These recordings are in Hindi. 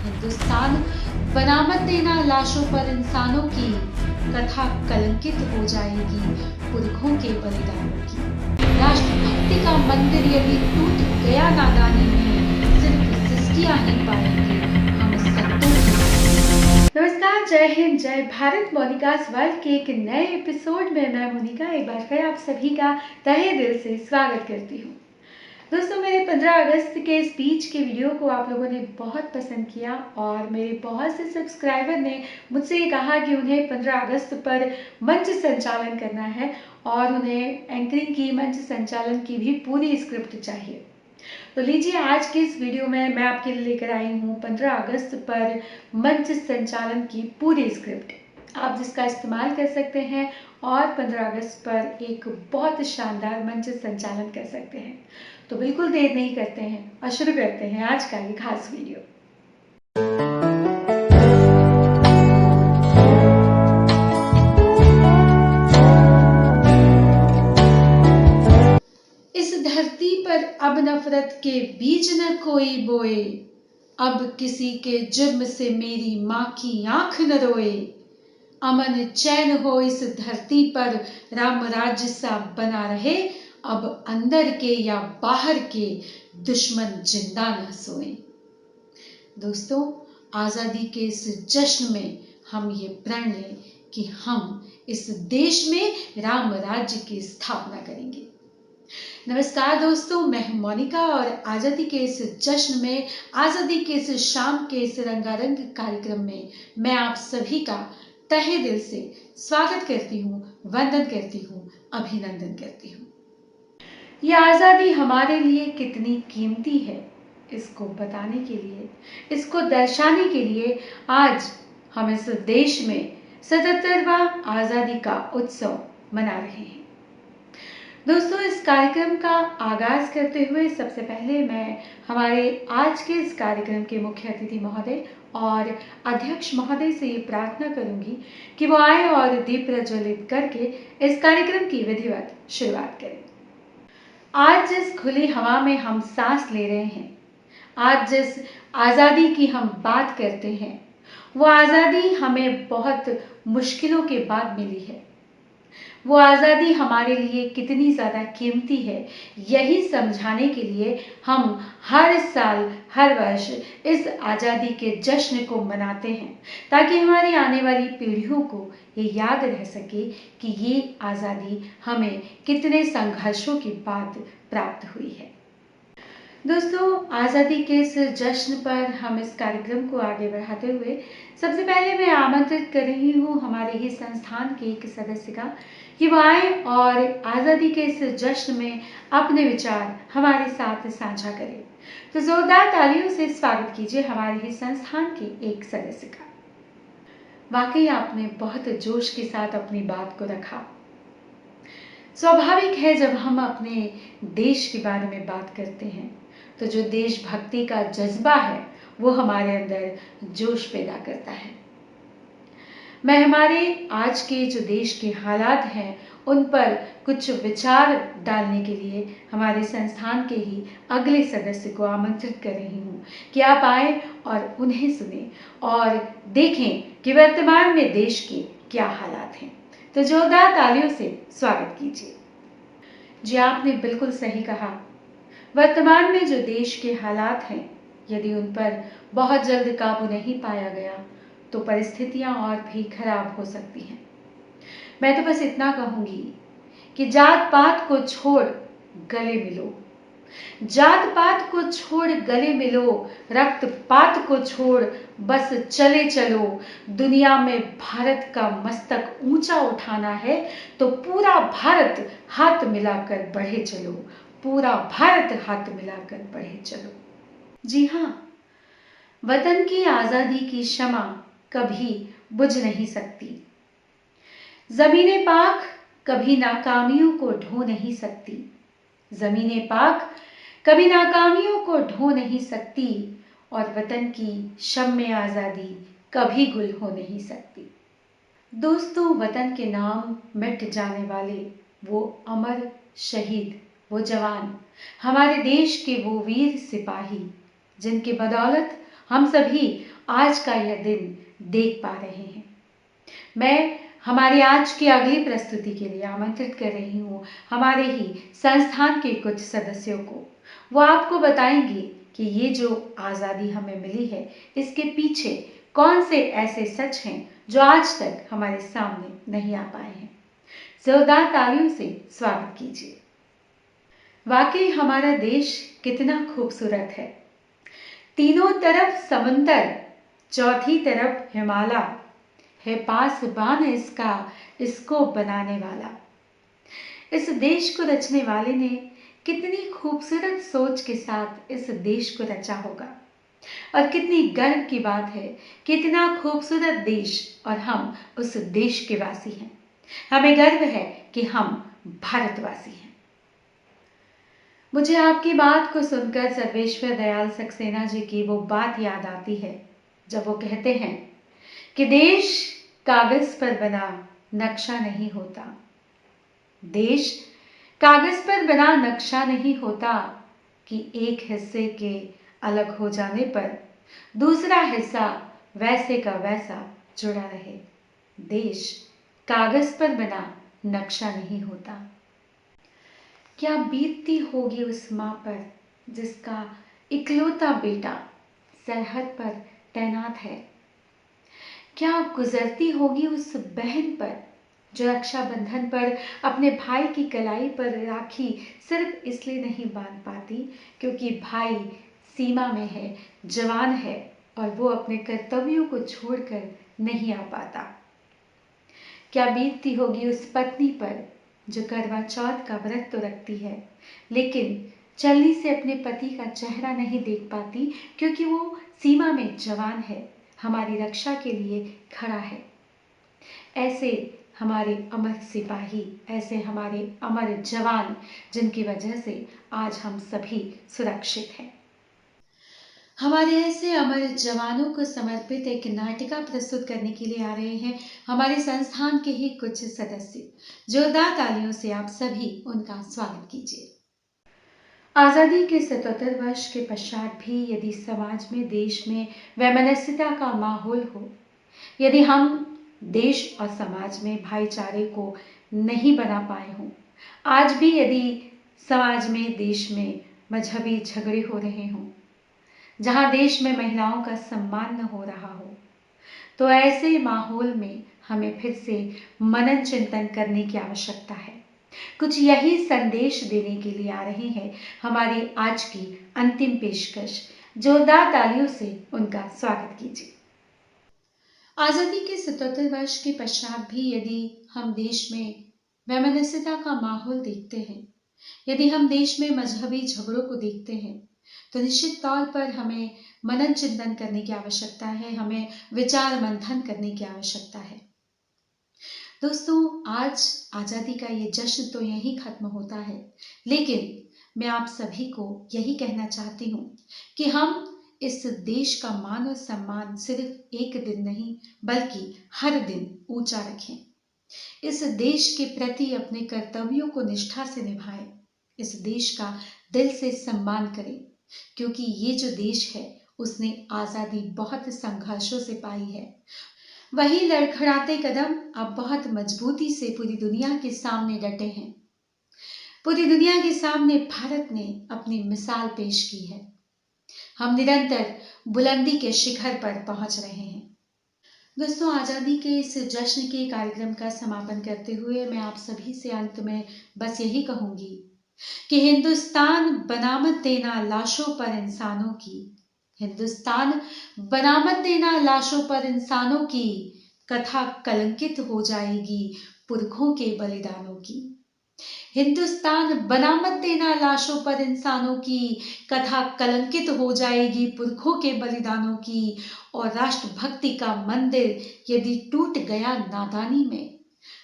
हिंदुस्तान बनावट देना लाशों पर इंसानों की कथा कलंकित हो जाएगी पुरखों के बलिदानों की। राष्ट्रभक्ति का मंदिर यदि टूट गया नादानी में, सिर्फ सिसकियां ही पाएंगे हम संतों की। नमस्कार, जय हिंद, जय भारत। मोनिकास वर्ल्ड के एक नए एपिसोड में मैं मोनिका एक बार फिर आप सभी का तहे दिल से स्वागत करती हूँ। दोस्तों, मेरे 15 अगस्त के स्पीच के वीडियो को आप लोगों ने बहुत पसंद किया और मेरे बहुत से सब्सक्राइबर ने मुझसे ये कहा कि उन्हें 15 अगस्त पर मंच संचालन करना है और उन्हें एंकरिंग की, मंच संचालन की भी पूरी स्क्रिप्ट चाहिए। तो लीजिए, आज के इस वीडियो में मैं आपके लिए लेकर आई हूँ 15 अगस्त पर मंच संचालन की पूरी स्क्रिप्ट, आप जिसका इस्तेमाल कर सकते हैं और 15 अगस्त पर एक बहुत शानदार मंच संचालन कर सकते हैं। तो बिल्कुल देर नहीं करते हैं और शुरू करते हैं आज का ये खास वीडियो। इस धरती पर अब नफरत के बीज न कोई बोए, अब किसी के जुर्म से मेरी माँ की आंख न रोए। अमन चैन हो इस धरती पर, राम राज्य सा बना रहे, अब अंदर के या बाहर के दुश्मन जिंदा न सोए। दोस्तों, आजादी के इस जश्न में हम ये प्रण लें कि हम इस देश में राम राज्य की स्थापना करेंगे। नमस्कार दोस्तों, मैं हूं मोनिका और आजादी के इस जश्न में, आजादी के इस शाम के इस रंगारंग कार्यक्रम में मैं आप सभी का तहे दिल से स्वागत करती हूँ, वंदन करती हूँ, अभिनंदन करती हूँ। ये आज़ादी हमारे लिए कितनी कीमती है, इसको बताने के लिए, इसको दर्शाने के लिए आज हम इस देश में 77वां आज़ादी का उत्सव मना रहे हैं। दोस्तों, इस कार्यक्रम का आगाज करते हुए सबसे पहले मैं हमारे आज के इस कार्यक्रम के मुख्य अतिथि महोदय और अध्यक्ष महोदय से ये प्रार्थना करूंगी कि वो आए और दीप प्रज्वलित करके इस कार्यक्रम की विधिवत शुरुआत करें। आज जिस खुली हवा में हम सांस ले रहे हैं, आज जिस आज़ादी की हम बात करते हैं, वो आज़ादी हमें बहुत मुश्किलों के बाद मिली है। वो आज़ादी हमारे लिए कितनी ज़्यादा कीमती है, यही समझाने के लिए हम हर साल, हर वर्ष इस आज़ादी के जश्न को मनाते हैं, ताकि हमारी आने वाली पीढ़ियों को ये याद रह सके कि ये आज़ादी हमें कितने संघर्षों के बाद प्राप्त हुई है। दोस्तों, आज़ादी के इस जश्न पर हम इस कार्यक्रम को आगे बढ़ाते हुए सबसे पहले मैं आमंत्रित कर रही हूँ हमारे ही संस्थान के एक सदस्य का कि वो आए और आज़ादी के इस जश्न में अपने विचार हमारे साथ साझा करें। तो जोरदार तालियों से स्वागत कीजिए हमारे ही संस्थान के एक सदस्य का। वाकई आपने बहुत जोश के साथ अपनी बात को रखा। स्वाभाविक है, जब हम अपने देश के बारे में बात करते हैं तो जो देशभक्ति का जज्बा है वो हमारे अंदर जोश पैदा करता है। मैं हमारे आज के जो देश के हालात हैं उन पर कुछ विचार डालने के लिए हमारे संस्थान के ही अगले सदस्य को आमंत्रित कर रही हूँ कि आप आए और उन्हें सुने और देखें कि वर्तमान में देश के क्या हालात हैं। तो जोरदार तालियों से स्वागत कीजिए। जी, आपने बिल्कुल सही कहा। वर्तमान में जो देश के हालात हैं, यदि उन पर बहुत जल्द काबू नहीं पाया गया तो परिस्थितियां और भी खराब हो सकती हैं। मैं तो बस इतना कहूंगी कि जात पात को छोड़ गले मिलो, जात पात को छोड़ गले मिलो, रक्त पात को छोड़ बस चले चलो। दुनिया में भारत का मस्तक ऊंचा उठाना है तो पूरा भारत हाथ मिलाकर बढ़े चलो, पूरा भारत हाथ मिलाकर बढ़े चलो। जी हाँ, वतन की आजादी की शमा कभी बुझ नहीं सकती। जमीने पाक कभी नाकामियों को ढो नहीं सकती। जमीने पाक कभी नाकामियों को ढो नहीं सकती और वतन की शम्मे आजादी कभी गुल हो नहीं सकती। दोस्तों, वतन के नाम मिट जाने वाले वो अमर शहीद, वो जवान, हमारे देश के वो वीर सिपाही जिनके बदौलत हम सभी आज का यह दिन देख पा रहे हैं। मैं हमारी आज की अगली प्रस्तुति के लिए आमंत्रित कर रही हूँ हमारे ही संस्थान के कुछ सदस्यों को। वो आपको बताएंगे कि ये जो आज़ादी हमें मिली है, इसके पीछे कौन से ऐसे सच हैं जो आज तक हमारे सामने नहीं आ पाए हैं। जोरदार तालियों से स्वागत कीजिए। वाकई हमारा देश कितना खूबसूरत है। तीनों तरफ समंदर, चौथी तरफ हिमालय है, पासबान इसका इसको बनाने वाला। इस देश को रचने वाले ने कितनी खूबसूरत सोच के साथ इस देश को रचा होगा, और कितनी गर्व की बात है कि इतना खूबसूरत देश और हम उस देश के वासी हैं। हमें गर्व है कि हम भारतवासी हैं। मुझे आपकी बात को सुनकर सर्वेश्वर दयाल सक्सेना जी की वो बात याद आती है जब वो कहते हैं कि देश कागज पर बना नक्शा नहीं होता। देश कागज पर बना नक्शा नहीं होता कि एक हिस्से के अलग हो जाने पर दूसरा हिस्सा वैसे का वैसा जुड़ा रहे। देश कागज पर बना नक्शा नहीं होता। क्या बीतती होगी उस माँ पर जिसका इकलौता बेटा सरहद पर तैनात है। क्या गुजरती होगी उस बहन पर जो रक्षाबंधन पर अपने भाई की कलाई पर राखी सिर्फ इसलिए नहीं बांध पाती क्योंकि भाई सीमा में है, जवान है और वो अपने कर्तव्यों को छोड़कर नहीं आ पाता। क्या बीतती होगी उस पत्नी पर जो करवा चौथ का व्रत तो रखती है लेकिन चलनी से अपने पति का चेहरा नहीं देख पाती क्योंकि वो सीमा में जवान है, हमारी रक्षा के लिए खड़ा है। ऐसे हमारे अमर सिपाही, ऐसे हमारे अमर जवान जिनकी वजह से आज हम सभी सुरक्षित हैं। हमारे ऐसे अमर जवानों को समर्पित एक नाटिका प्रस्तुत करने के लिए आ रहे हैं हमारे संस्थान के ही कुछ सदस्य। जोरदार तालियों से आप सभी उनका स्वागत कीजिए। आज़ादी के 77 वर्ष के पश्चात भी यदि समाज में, देश में वैमनस्यता का माहौल हो, यदि हम देश और समाज में भाईचारे को नहीं बना पाए हों, आज भी यदि समाज में, देश में मजहबी झगड़े हो रहे हों, जहां देश में महिलाओं का सम्मान न हो रहा हो, तो ऐसे माहौल में हमें फिर से मनन चिंतन करने की आवश्यकता है। कुछ यही संदेश देने के लिए आ रहे हैं हमारी आज की अंतिम पेशकश। जोरदार तालियों से उनका स्वागत कीजिए। आज़ादी के 77 वर्ष के पश्चात भी यदि हम देश में वैमनस्यता का माहौल देखते हैं, यदि हम देश में मजहबी झगड़ों को देखते हैं, तो निश्चित तौर पर हमें मनन चिंतन करने की आवश्यकता है, हमें विचार मंथन करने की आवश्यकता है। दोस्तों, आज आज़ादी का ये जश्न तो यहीं खत्म होता है, लेकिन मैं आप सभी को यही कहना चाहती हूँ कि हम इस देश का मान और सम्मान सिर्फ एक दिन नहीं बल्कि हर दिन ऊंचा रखें। इस देश के प्रति अपने कर्तव्यों को निष्ठा से निभाएं, इस देश का दिल से सम्मान करें, क्योंकि ये जो देश है उसने आज़ादी बहुत संघर्षों से पाई है। वही लड़खड़ाते कदम अब बहुत मजबूती से पूरी दुनिया के सामने डटे हैं। पूरी दुनिया के सामने भारत ने अपनी मिसाल पेश की है। हम निरंतर बुलंदी के शिखर पर पहुंच रहे हैं। दोस्तों, आज़ादी के इस जश्न के कार्यक्रम का समापन करते हुए मैं आप सभी से अंत में बस यही कहूंगी कि हिंदुस्तान बनामत देना लाशों पर इंसानों की, हिंदुस्तान बनामत देना लाशों पर इंसानों की, कथा कलंकित हो जाएगी पुरखों के बलिदानों की। हिंदुस्तान बनामत देना लाशों पर इंसानों की, कथा कलंकित हो जाएगी पुरखों के बलिदानों की। और राष्ट्रभक्ति का मंदिर यदि टूट गया नादानी में,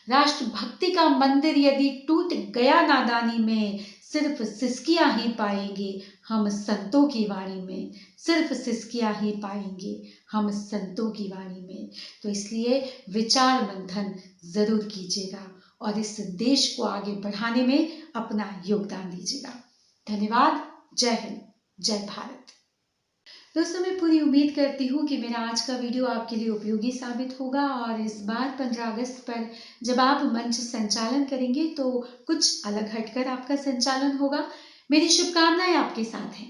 राष्ट्रभक्ति का मंदिर यदि टूट गया नादानी में, सिर्फ सिसकियां ही पाएंगे हम संतों की वाणी में, सिर्फ सिसकियां ही पाएंगे हम संतों की वाणी में। तो इसलिए विचार मंथन जरूर कीजिएगा और इस देश को आगे बढ़ाने में अपना योगदान दीजिएगा। धन्यवाद। जय हिंद, जय भारत। दोस्तों, मैं पूरी उम्मीद करती हूँ कि मेरा आज का वीडियो आपके लिए उपयोगी साबित होगा और इस बार 15 अगस्त पर जब आप मंच संचालन करेंगे तो कुछ अलग हटकर आपका संचालन होगा। मेरी शुभकामनाएं आपके साथ हैं।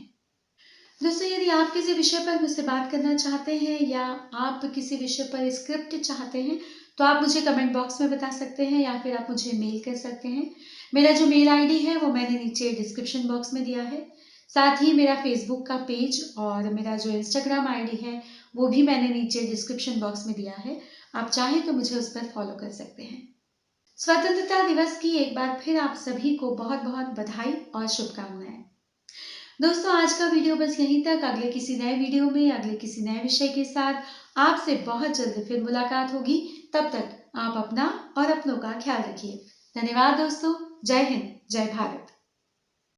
दोस्तों, यदि आप किसी विषय पर मुझसे बात करना चाहते हैं या आप किसी विषय पर स्क्रिप्ट चाहते हैं तो आप मुझे कमेंट बॉक्स में बता सकते हैं या फिर आप मुझे मेल कर सकते हैं। मेरा जो मेल आईडी है वो मैंने नीचे डिस्क्रिप्शन बॉक्स में दिया है। साथ ही मेरा फेसबुक का पेज और मेरा जो इंस्टाग्राम आईडी है वो भी मैंने नीचे डिस्क्रिप्शन बॉक्स में दिया है। आप चाहें तो मुझे उस पर फॉलो कर सकते हैं। स्वतंत्रता दिवस की एक बार फिर आप सभी को बहुत बहुत बधाई और शुभकामनाएं। दोस्तों, आज का वीडियो बस यहीं तक। अगले किसी नए वीडियो में अगले किसी नए विषय के साथ आपसे बहुत जल्द फिर मुलाकात होगी। तब तक आप अपना और अपनों का ख्याल रखिए। धन्यवाद दोस्तों। जय हिंद, जय भारत।